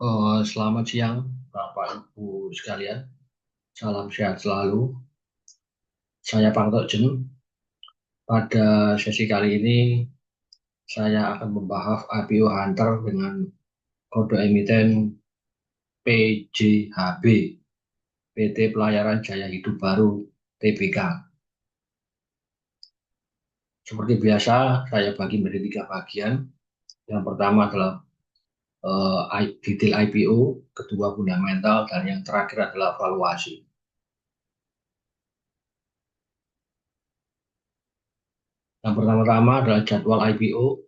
Selamat siang, Bapak Ibu sekalian. Salam sehat selalu. Saya Pak Jen. Pada sesi kali ini, saya akan membahas IPO Hunter dengan kode emiten PJHB, PT Pelayaran Jaya Hidup Baru, TBK. Seperti biasa, saya bagi menjadi tiga bagian. Yang pertama adalah detail IPO, kedua fundamental, dan yang terakhir adalah valuasi. Yang pertama-tama adalah jadwal IPO.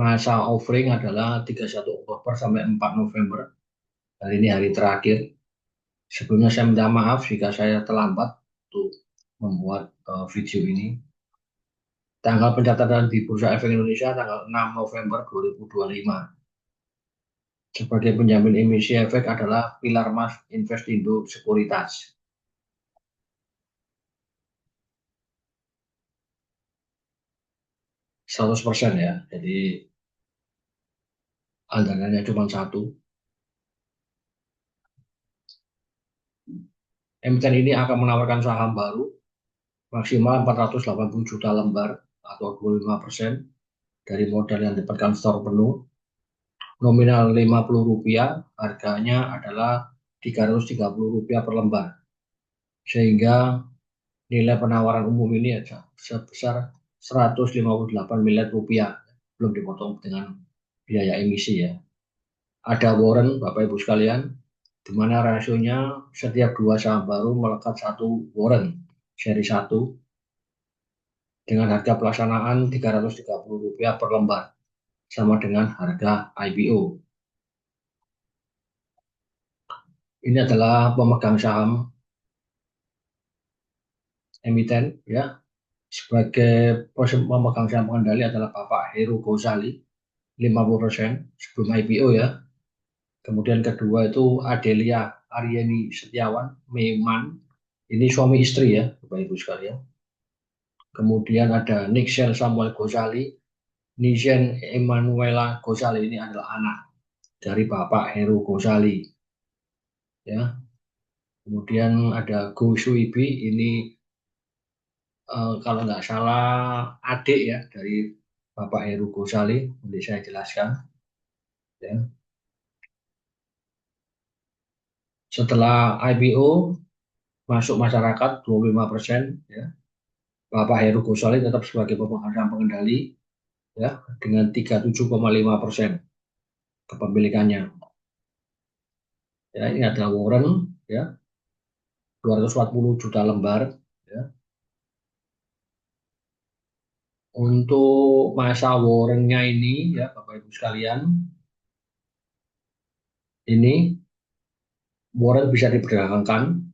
Masa offering adalah 31 Oktober sampai 4 November. Hari ini hari terakhir. Sebelumnya saya minta maaf jika saya terlambat untuk membuat video ini. Tanggal pencatatan di Bursa Efek Indonesia tanggal 6 November 2025. Sebagai penjamin emisi efek adalah Pilar Mas Investindo Sekuritas. Seratus persen ya. Jadi andalannya cuma satu. Emiten ini akan menawarkan saham baru maksimal 480 juta lembar atau 25% dari modal yang dapatkan store penuh. Nominal Rp50, harganya adalah Rp330 per lembar. Sehingga nilai penawaran umum ini sebesar Rp158 miliar, belum dipotong dengan biaya emisi ya. Ada warrant Bapak Ibu sekalian, di mana rasionya setiap dua saham baru melekat satu warrant seri 1 dengan harga pelaksanaan Rp330 per lembar, sama dengan harga IPO. Ini adalah pemegang saham emiten ya. Sebagai pemegang saham pengendali adalah Bapak Heru Gozali 50% sebelum IPO ya. Kemudian kedua itu Adelia Aryani Setiawan Meman, ini suami istri ya Bapak Ibu sekalian. Kemudian ada Nixel Samuel Gozali, Nizen Emanuela Gozali, ini adalah anak dari Bapak Heru Gozali ya. Kemudian ada Go Suibi, ini kalau nggak salah adik ya dari Bapak Heru Gozali, nanti saya jelaskan ya. Setelah IPO masuk masyarakat 25% ya. Bapak Heru Gozali tetap sebagai pemegang saham pengendali ya dengan 37,5% kepemilikannya. Ya, ini ada warrant ya 240 juta lembar ya. Untuk masa warrantnya ini ya Bapak Ibu sekalian, ini warrant bisa diperdagangkan.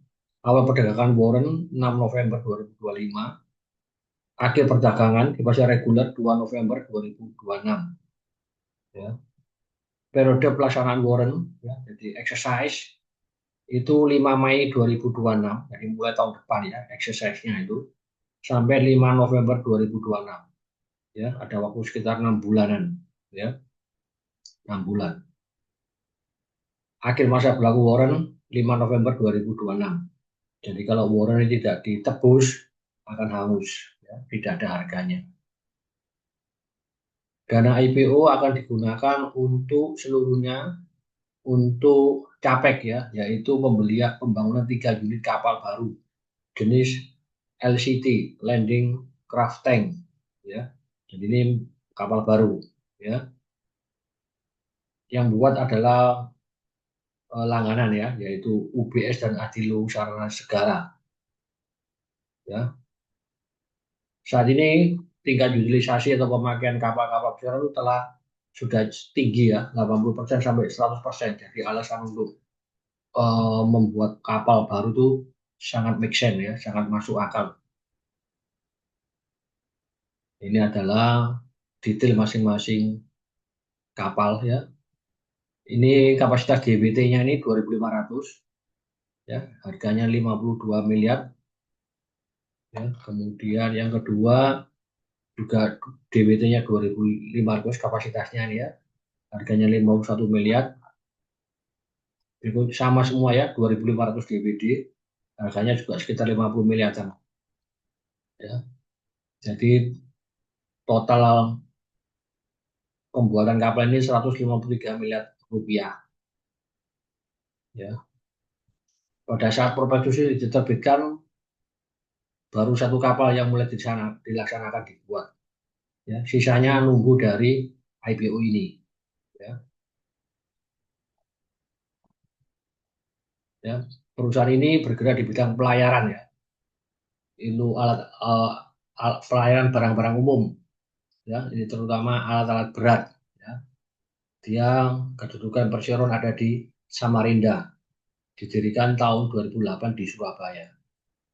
Awal perdagangan warrant 6 November 2025, akhir perdagangan di pasar reguler 2 November 2026 ya. Periode pelaksanaan warrant ya, jadi exercise itu 5 Mei 2026, jadi mulai tahun depan ya exercise-nya itu sampai 5 November 2026 ya, ada waktu sekitar 6 bulanan ya, 6 bulan. Akhir masa berlaku warrant 5 November 2026. Jadi kalau warrant ini tidak ditebus akan hangus ya, tidak ada harganya. Dana IPO akan digunakan untuk seluruhnya untuk CAPEX ya, yaitu pembangunan 3 unit kapal baru jenis LCT, Landing Craft Tank ya. Jadi ini kapal baru ya. Yang buat adalah langganan ya, yaitu UBS dan Adilo Sarana Segara ya. Saat ini tingkat utilisasi atau pemakaian kapal-kapal besar itu sudah tinggi ya, 80% sampai 100%. Jadi alasan untuk membuat kapal baru itu sangat make sense ya, sangat masuk akal. Ini adalah detail masing-masing kapal ya. Ini kapasitas GBT-nya ini 2.500 ya, harganya 52 miliar. Ya, kemudian yang kedua juga DWT-nya 2.500 kapasitasnya nih ya, harganya 51 miliar. Sama semua ya, 2.500 DWD, harganya juga sekitar 50 miliar. Ya. Jadi total pembuatan kapal ini 153 miliar rupiah. Ya. Pada saat prospektus ini diterbitkan, baru satu kapal yang mulai dilaksanakan dibuat. Ya. Sisanya nunggu dari IPO ini. Ya. Ya. Perusahaan ini bergerak di bidang pelayaran ya. Itu pelayaran barang-barang umum. Ya. Ini terutama alat-alat berat. Ya. Dia kedudukan perseroan ada di Samarinda. Didirikan tahun 2008 di Surabaya.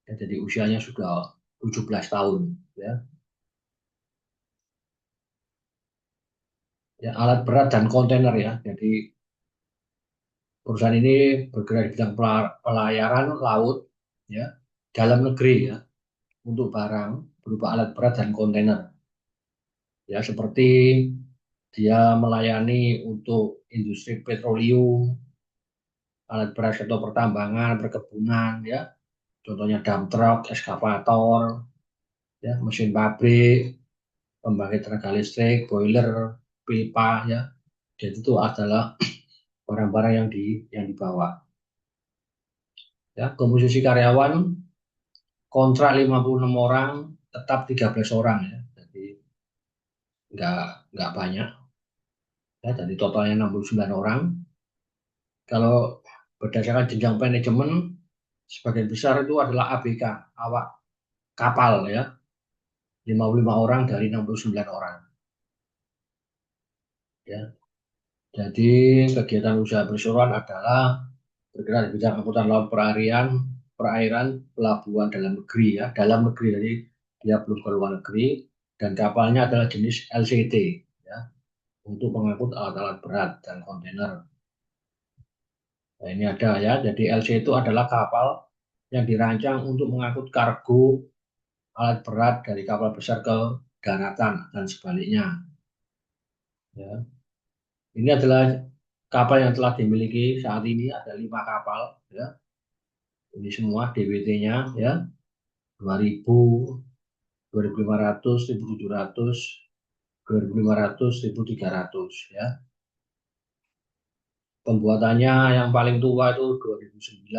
Ya, jadi usianya sudah 17 tahun. Ya. Ya, alat berat dan kontainer ya. Jadi perusahaan ini bergerak di bidang pelayaran laut ya, dalam negeri ya, untuk barang berupa alat berat dan kontainer. Ya, seperti dia melayani untuk industri petroleum, alat berat sektor pertambangan, perkebunan ya. Contohnya dump truck, eskavator, ya, mesin pabrik, pembangkit tenaga listrik, boiler, pipa ya. Jadi itu adalah barang-barang yang dibawa. Ya, komposisi karyawan kontrak 56 orang, tetap 13 orang ya. Jadi nggak nggak banyak. Ya, jadi totalnya 69 orang. Kalau berdasarkan jenjang manajemen, sebagian besar itu adalah ABK, awak kapal ya. 55 orang dari 69 orang. Ya. Jadi kegiatan usaha perseroan adalah bergerak di bidang angkutan laut perairan, pelabuhan dalam negeri ya, dalam negeri jadi dia belum ke luar negeri dan kapalnya adalah jenis LCT ya, untuk mengangkut alat-alat berat dan kontainer. Nah, ini ada ya, jadi LC itu adalah kapal yang dirancang untuk mengangkut kargo alat berat dari kapal besar ke daratan dan sebaliknya. Ya. Ini adalah kapal yang telah dimiliki saat ini ada 5 kapal ya. Ini semua DWT-nya ya 2000, 2500, 1700, 2500, 1300 ya. Pembuatannya yang paling tua itu 2009,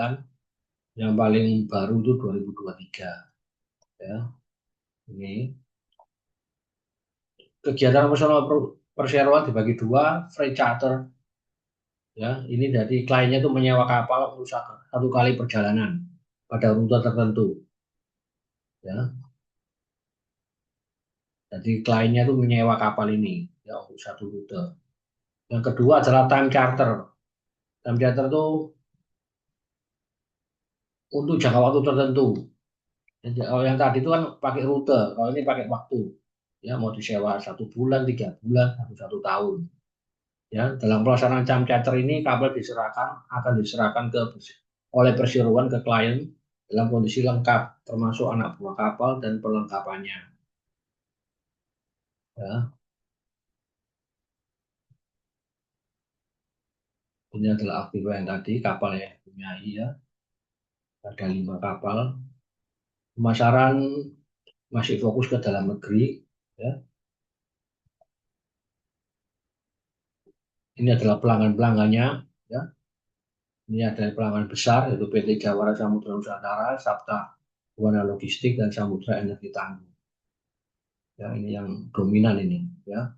yang paling baru itu 2023 ya. Ini kegiatan operasional perseroan dibagi dua, free charter ya. Ini dari kliennya itu menyewa kapal untuk satu kali perjalanan pada rute tertentu ya. Jadi kliennya itu menyewa kapal ini ya untuk satu rute. Yang kedua adalah time charter. Time charter itu untuk jangka waktu tertentu. Jadi, kalau yang tadi itu kan pakai rute, kalau ini pakai waktu. Ya, mau disewa 1 bulan, 3 bulan, atau 1 tahun. Ya, dalam pelaksanaan time charter ini kapal akan diserahkan oleh perseroan ke klien dalam kondisi lengkap, termasuk anak buah kapal dan perlengkapannya. Ya, ini adalah aktiva yang tadi kapal yang punya ya, ada 5 kapal. Pemasaran masih fokus ke dalam negeri. Ya. Ini adalah pelanggan-pelanggannya. Ya. Ini adalah pelanggan besar yaitu PT Jawara Samudra Nusantara, Sabta Buana Logistik dan Samudra Energi Tangguh. Ya, ini yang dominan ini. Ya.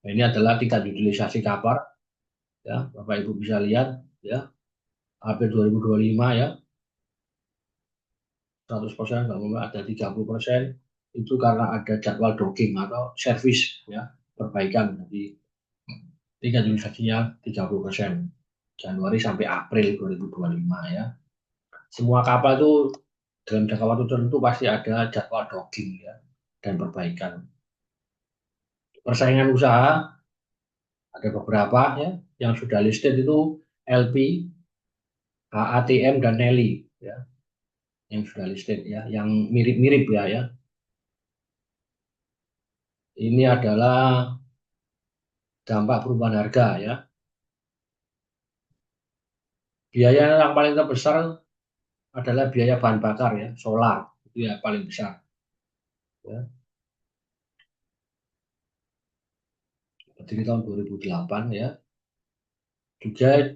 Nah, ini adalah tingkat utilisasi kapal. Ya, Bapak Ibu bisa lihat. Ya, April 2025 ya, 100%, ada 30%. Itu karena ada jadwal docking atau servis ya, perbaikan. Jadi tingkat utilisasinya 30%. Januari sampai April 2025 ya. Semua kapal itu dalam jangka waktu tertentu pasti ada jadwal docking ya dan perbaikan. Persaingan usaha ada beberapa ya yang sudah listed itu LP, HATM dan Nelly ya yang sudah listed ya, yang mirip-mirip ya. Ini adalah dampak perubahan harga ya. Biaya yang paling terbesar adalah biaya bahan bakar ya, solar itu ya paling besar. Ya. Jadi tahun 2008 ya. Juga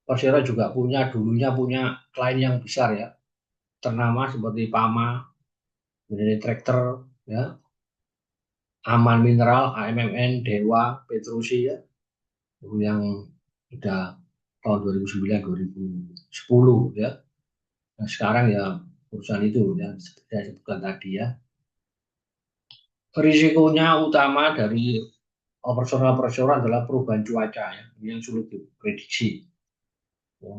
Persero juga dulunya punya klien yang besar ya, ternama seperti Pama, Mineral Tractor, ya, Aman Mineral, AMMN, Dewa, Petrusi ya, itu yang sudah tahun 2009, 2010 ya. Nah, sekarang ya perusahaan itu yang saya sebutkan tadi ya. Risikonya utama dari operasional adalah perubahan cuaca ya, yang sulit diprediksi. Ya.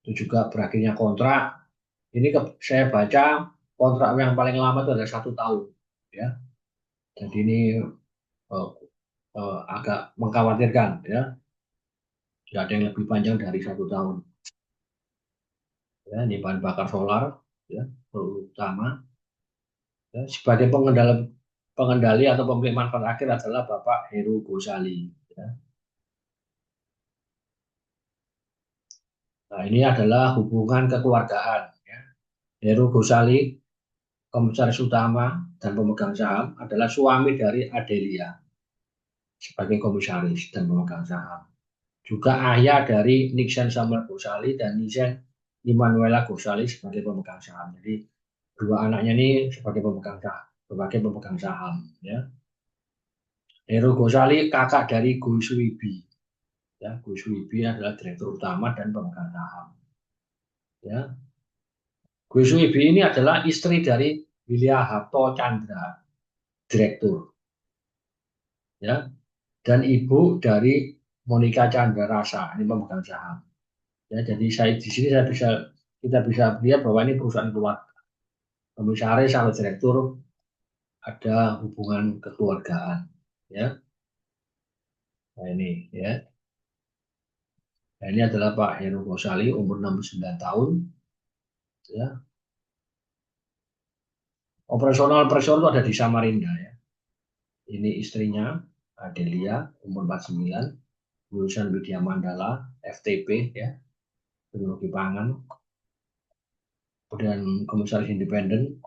Itu juga berakhirnya kontrak. Ini saya baca kontrak yang paling lama itu adalah 1 tahun. Ya, jadi ini uh, agak mengkhawatirkan ya. Tidak ada yang lebih panjang dari 1 tahun. Ya, ini bahan bakar solar ya, terutama. Ya, sebagai pengendali atau pemilik manfaat akhir adalah Bapak Heru Gosali. Ya. Nah, ini adalah hubungan kekeluargaan. Ya. Heru Gosali, komisaris utama dan pemegang saham, adalah suami dari Adelia sebagai komisaris dan pemegang saham. Juga ayah dari Nixon Samuel Gosali dan Nixon Immanuela Gosali sebagai pemegang saham. Jadi dua anaknya ini sebagai pemegang saham. Ya. Heru Gosali kakak dari Gus Wibi. Ya, Gus Wibi adalah direktur utama dan pemegang saham. Ya. Gus Wibi ini adalah istri dari William Harto Chandra, direktur. Ya, dan ibu dari Monica Chandra Rasa, ini pemegang saham. Ya, jadi saya di sini kita bisa lihat bahwa ini perusahaan keluarga. Komisaris sama direktur ada hubungan kekeluargaan. Ya, nah ini ya. Nah, ini adalah Pak Heru Gosali, umur 69 tahun. Ya. Operasional itu ada di Samarinda ya. Ini istrinya Adelia, umur 49, lulusan Widya Mandala, FTP ya, teknologi pangan. Kemudian komisaris independen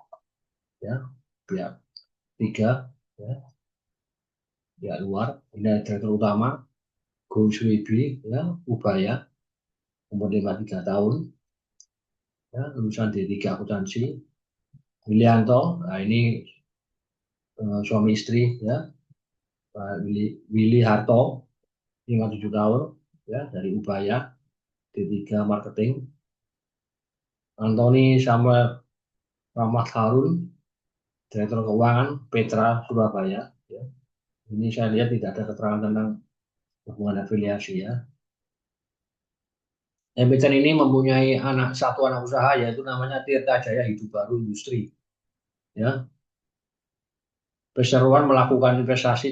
ya, pihak tiga ya, pihak luar. Ini ada direktur utama Gus Wibi ya, Ubaya, umur 53 tahun ya, lulusan D3 akuntansi. Wilianto, nah ini suami istri ya, Pak Willy Harto, 57 tahun ya, dari Ubaya, D3 marketing. Anthony Samuel Rahmat Harun, direktur keuangan Petra Surabaya ya. Ini saya lihat tidak ada keterangan tentang hubungan afiliasi ya. Emiten ini mempunyai satu anak usaha yaitu namanya Tirta Jaya Hidup Baru Industri ya. Perseroan melakukan investasi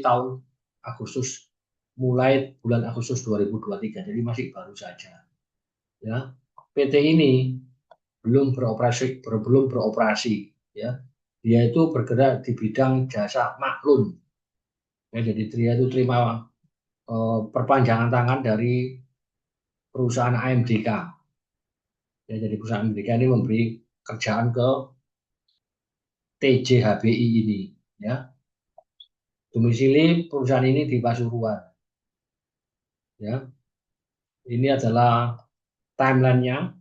mulai bulan Agustus 2023, jadi masih baru saja ya. PT ini belum beroperasi ya. Dia itu bergerak di bidang jasa maklun ya, jadi dia itu terima perpanjangan tangan dari perusahaan AMDK ya, jadi perusahaan AMDK ini memberi kerjaan ke TJHBI ini ya. Domisili perusahaan ini di Pasuruan ya. Ini adalah timelinenya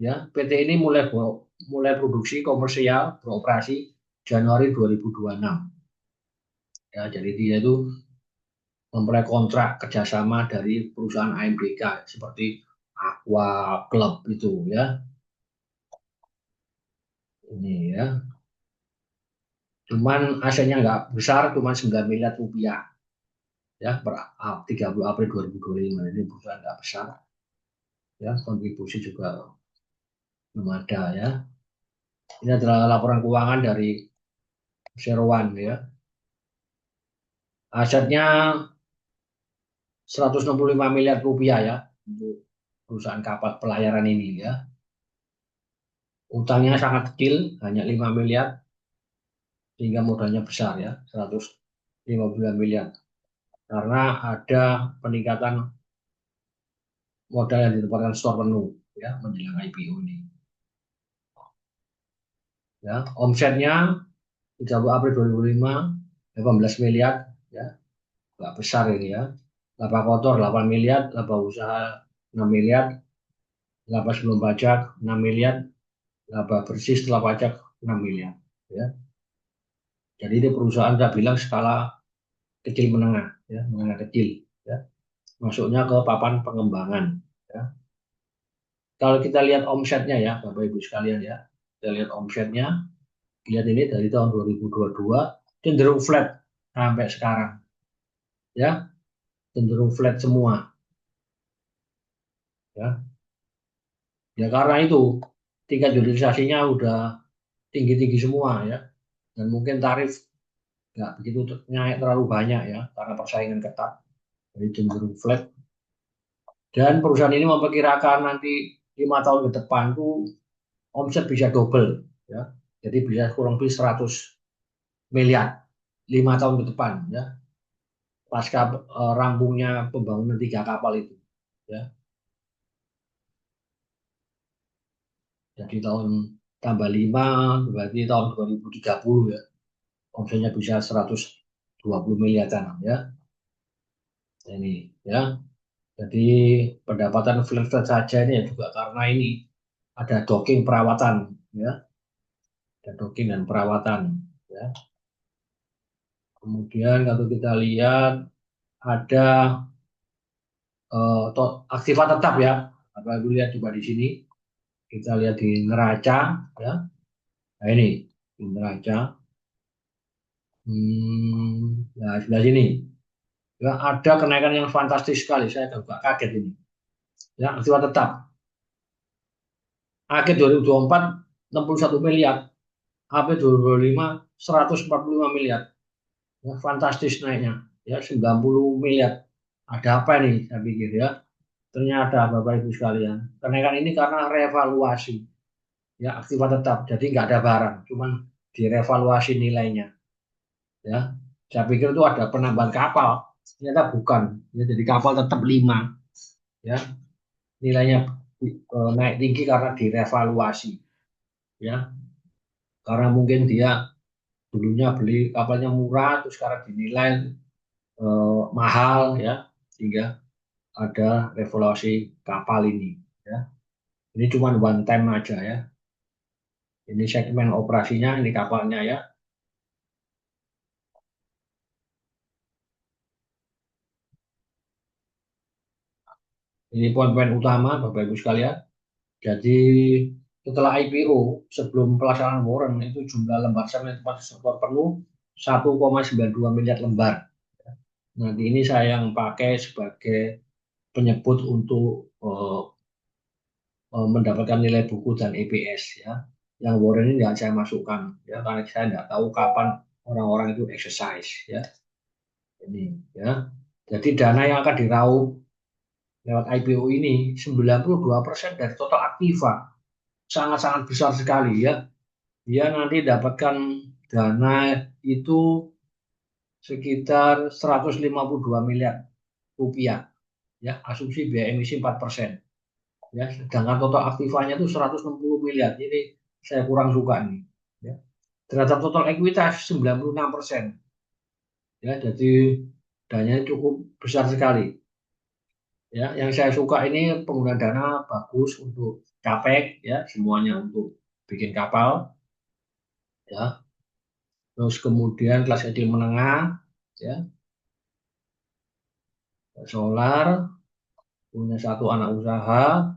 ya. PT ini mulai produksi komersial beroperasi Januari 2026 ya. Jadi dia itu memperoleh kontrak kerjasama dari perusahaan AMDK seperti Aqua Club itu ya. Ini ya. Cuman asetnya nggak besar, cuma 9 miliar rupiah ya per 30 April 2025. Ini perusahaan nggak besar ya, kontribusi juga belum ada ya. Ini adalah laporan keuangan dari Serowan ya. Asetnya 165 miliar rupiah ya untuk perusahaan kapal pelayaran ini ya. Utangnya sangat kecil, hanya 5 miliar, sehingga modalnya besar ya, 159 miliar. Karena ada peningkatan modal yang ditempatkan store penuh ya menjelang IPO ini. Ya, omsetnya 30 April 2005 18 miliar ya, nggak besar ini ya. Laba kotor 8 miliar, laba usaha 6 miliar, laba sebelum pajak 6 miliar, laba bersih setelah pajak 6 miliar ya. Jadi ini perusahaan saya bilang skala kecil menengah ya, menengah kecil ya. Masuknya ke papan pengembangan ya. Kalau kita lihat omsetnya ya, Bapak Ibu sekalian ya. Kita lihat omsetnya, lihat ini dari tahun 2022 cenderung flat sampai sekarang ya, cenderung flat semua ya. Ya karena itu tingkat utilisasinya udah tinggi-tinggi semua ya, dan mungkin tarif nggak begitu naik terlalu banyak ya karena persaingan ketat, jadi cenderung flat. Dan perusahaan ini memperkirakan nanti 5 tahun ke depan tuh omset bisa double ya, jadi bisa kurang lebih 100 miliar 5 tahun ke depan ya, pasca rampungnya pembangunan 3 kapal itu ya. Jadi tahun tambah 5 berarti tahun 2030 ya omsetnya bisa 120 miliaran ya. Ini ya. Jadi pendapatan flat saja ini ya juga karena ini ada docking perawatan ya, ada docking dan perawatan ya. Kemudian kalau kita lihat ada aktiva tetap ya. Apa dulu lihat coba di sini. Kita lihat di neraca ya. Nah ini di neraca. Nah sebelah sini ya ada kenaikan yang fantastis sekali. Saya juga kaget ini. Ya aktiva tetap. Akhir 2024 61 miliar. April 2025 145 miliar. Ya, fantastis naiknya. Ya 90 miliar. Ada apa nih saya pikir ya. Ternyata Bapak Ibu sekalian. Kenaikan ini karena revaluasi. Ya aktiva tetap. Jadi nggak ada barang. Cuman direvaluasi nilainya. Ya, saya pikir itu ada penambahan kapal, ternyata bukan. Ya, jadi kapal tetap 5, ya, nilainya naik tinggi karena direvaluasi, ya, karena mungkin dia dulunya beli kapalnya murah, terus sekarang dinilai mahal, ya, sehingga ada revaluasi kapal ini, ya. Ini cuma one time aja ya. Ini segmen operasinya, ini kapalnya ya. Ini poin-poin utama Bapak Ibu sekalian. Jadi setelah IPO, sebelum pelaksanaan warrant itu jumlah lembar saham yang tempat sektor penuh 1,92 miliar lembar. Nanti ini saya yang pakai sebagai penyebut untuk mendapatkan nilai buku dan EPS ya. Yang warrant ini tidak saya masukkan ya karena saya tidak tahu kapan orang-orang itu exercise ya. Ini ya. Jadi dana yang akan diraup lewat IPO ini 92% dari total aktiva, sangat-sangat besar sekali ya. Dia nanti dapatkan dana itu sekitar 152 miliar rupiah ya, asumsi biaya emisi 4% ya, sedangkan total aktifanya itu 160 miliar. Ini saya kurang suka nih ya. Terhadap total ekuitas 96% ya, jadi dananya cukup besar sekali ya. Yang saya suka ini penggunaan dana bagus untuk capex ya, semuanya untuk bikin kapal ya. Terus kemudian kelas kecil menengah ya, solar, punya satu anak usaha,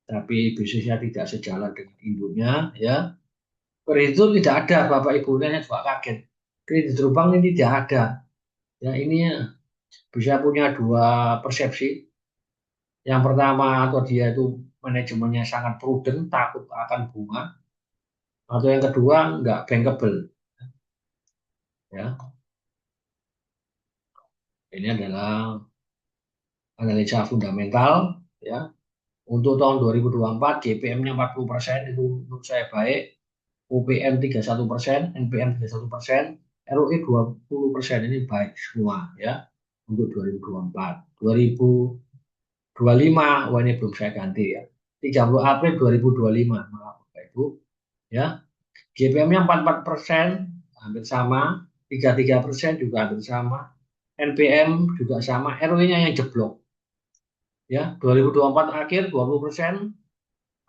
tapi bisnisnya tidak sejalan dengan induknya ya. Kredit itu tidak ada, Bapak Ibunya juga kaget. Kredit berbank ini tidak ada. Ya ini bisa punya dua persepsi. Yang pertama atau dia itu manajemennya sangat prudent, takut akan bunga. Atau yang kedua nggak bankable. Ya, ini adalah analisa fundamental ya. Untuk tahun 2024 GPM-nya 40% itu menurut saya baik. UPM 31%, NPM 31%, ROE 20% ini baik semua ya untuk 2024. 2000 25, wah ini belum saya ganti ya. 30 April 2025, maaf Bapak Ibu. Ya, GPM-nya 44%, hampir sama. 33% juga hampir sama. NPM juga sama. ROE-nya yang jeblok. Ya, 2024 akhir 20%,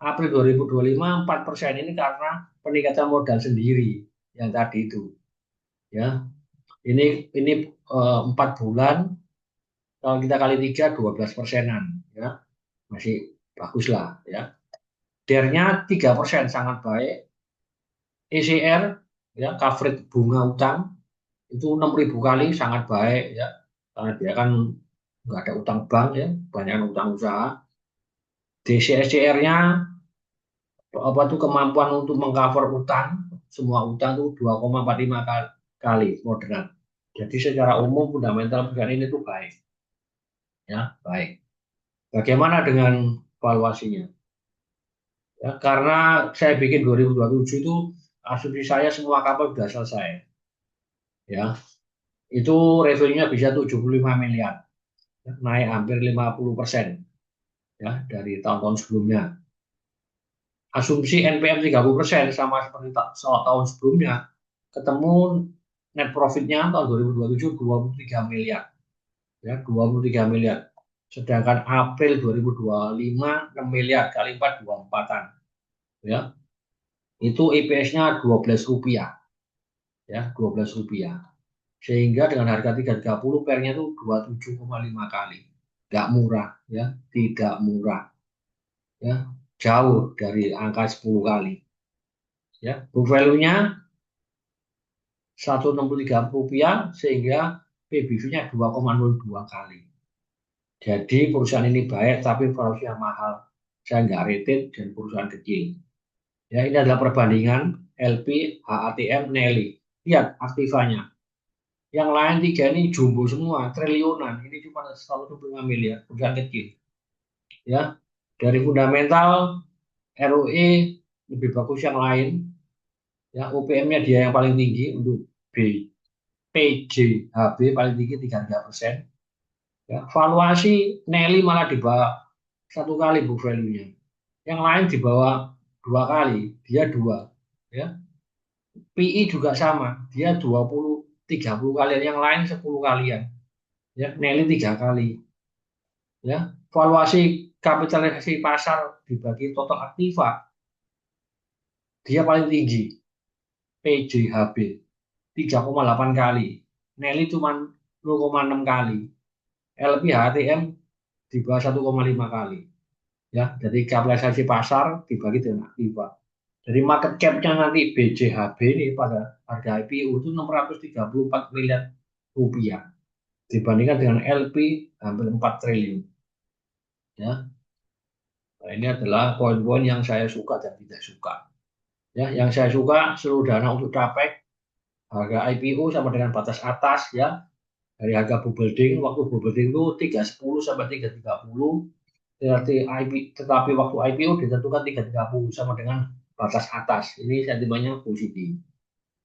April 2025 4%. Ini karena peningkatan modal sendiri yang tadi itu. Ya, ini 4 bulan. Kalau kita kali 3, 12%-an. Ya, masih bagus lah. Ya, DER-nya 3%, sangat baik. ECR, ya, coverage bunga utang itu 6.000 kali, sangat baik ya, karena dia kan nggak ada utang bank ya, banyak utang usaha. DCSCR-nya apa tuh, kemampuan untuk mengcover utang, semua utang itu 2,45 kali moderat. Jadi secara umum fundamental perusahaan ini tuh baik ya, baik. Bagaimana dengan valuasinya? Ya, karena saya bikin 2027 itu asumsi saya semua kapal sudah selesai ya, itu revenue-nya bisa 75 miliar, ya, naik hampir 50% ya dari tahun-tahun sebelumnya. Asumsi NPM 30% sama seperti tahun sebelumnya, ketemu net profitnya tahun 2027 23 miliar, ya 23 miliar. Sedangkan April 2025 6 miliar, kali 4 24-an ya. Itu EPS-nya 12 rupiah ya, 12 rupiah. Sehingga dengan harga 330 pernya itu 27,5 kali. Nggak murah ya, tidak murah ya, jauh dari angka 10 kali ya. Book value-nya 163 rupiah, sehingga PBV-nya 2,02 kali. Jadi perusahaan ini baik, tapi valuasinya mahal. Saya nggak rated dan perusahaan kecil. Ya, ini adalah perbandingan LP, HATM, Nelly. Lihat aktivanya. Yang lain tiga ini jumbo semua, triliunan. Ini cuma 125 miliar, perusahaan kecil. Ya, dari fundamental, ROE lebih bagus yang lain. Ya, OPM-nya dia yang paling tinggi untuk B. PJHB paling tinggi 33%. Ya, valuasi Nelly malah di bawah 1 kali book value-nya. Yang lain di bawah 2 kali, dia 2. Ya, PI juga sama, dia 20-30 kalian, yang lain 10 kalian. Ya, Nelly 3 kali. Ya, valuasi kapitalisasi pasar dibagi total aktiva, dia paling tinggi. PJHB 3,8 kali. Nelly cuma 0,6 kali. LPHTM di bawah 1,5 kali. Ya, jadi kapitalisasi pasar dibagi dengan aktiva. Jadi market cap-nya nanti BJHB ini pada harga IPO itu 634 miliar rupiah, dibandingkan dengan LP hampir 4 triliun. Ya, nah, ini adalah poin-poin yang saya suka dan tidak suka. Ya, yang saya suka seluruh dana untuk capex, harga IPO sama dengan batas atas ya, dari harga building, waktu building itu 310 sampai 330. Tetapi waktu IPO ditentukan 330 sama dengan batas atas. Ini sentimennya positif.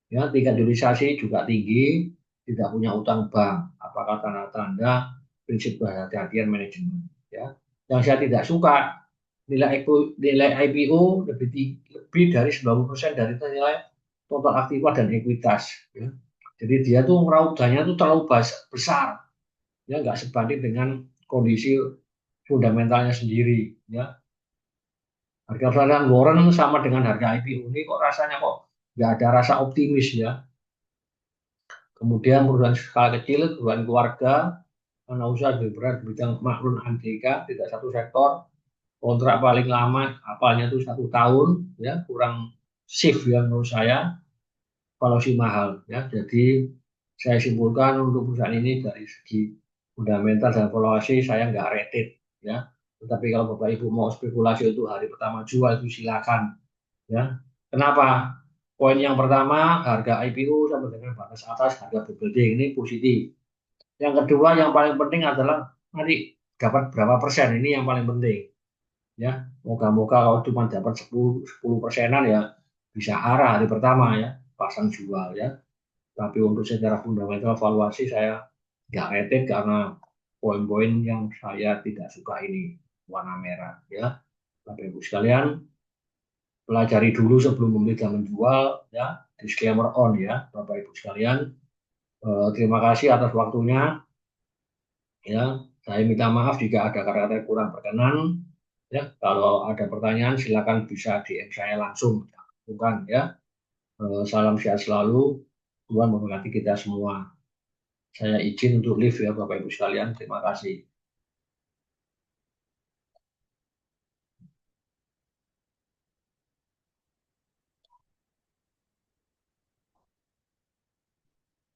Ya, tingkat hilirisasi juga tinggi, tidak punya utang bank. Apakah tanda-tanda prinsip kehati-hatian manajemen? Ya, yang saya tidak suka, nilai IPO lebih dari 90% dari nilai total aktiva dan ekuitas. Ya. Jadi dia tuh raudanya tuh terlalu besar, ya nggak sebanding dengan kondisi fundamentalnya sendiri. Ya, harga perusahaan Warren sama dengan harga IPO ini kok rasanya kok nggak ada rasa optimis ya. Kemudian perusahaan skala kecil, perusahaan keluarga, karena usaha berperan di bidang makro antika, tidak satu sektor, kontrak paling lama apalnya itu 1 tahun, ya kurang shift ya menurut saya, valuasi mahal ya. Jadi saya simpulkan untuk perusahaan ini dari segi fundamental dan valuasi saya nggak rated ya. Tetapi kalau Bapak Ibu mau spekulasi itu hari pertama jual itu silakan ya. Kenapa? Poin yang pertama, harga IPO sama dengan batas atas harga building ini positif. Yang kedua, yang paling penting adalah nanti dapat berapa persen, ini yang paling penting. Ya, moga-moga kalau cuma dapat 10 persenan ya bisa arah hari pertama ya, pasang jual ya. Tapi untuk secara fundamental valuasi saya nggak rated karena poin-poin yang saya tidak suka ini, warna merah ya. Bapak Ibu sekalian, pelajari dulu sebelum membeli dan menjual ya. Disclaimer on ya, Bapak Ibu sekalian. Terima kasih atas waktunya ya. Saya minta maaf jika ada kata-kata yang kurang berkenan ya. Kalau ada pertanyaan silakan bisa DM saya langsung. Bukan ya. Salam sehat selalu. Tuhan memberkati kita semua. Saya izin untuk live ya Bapak Ibu sekalian. Terima kasih.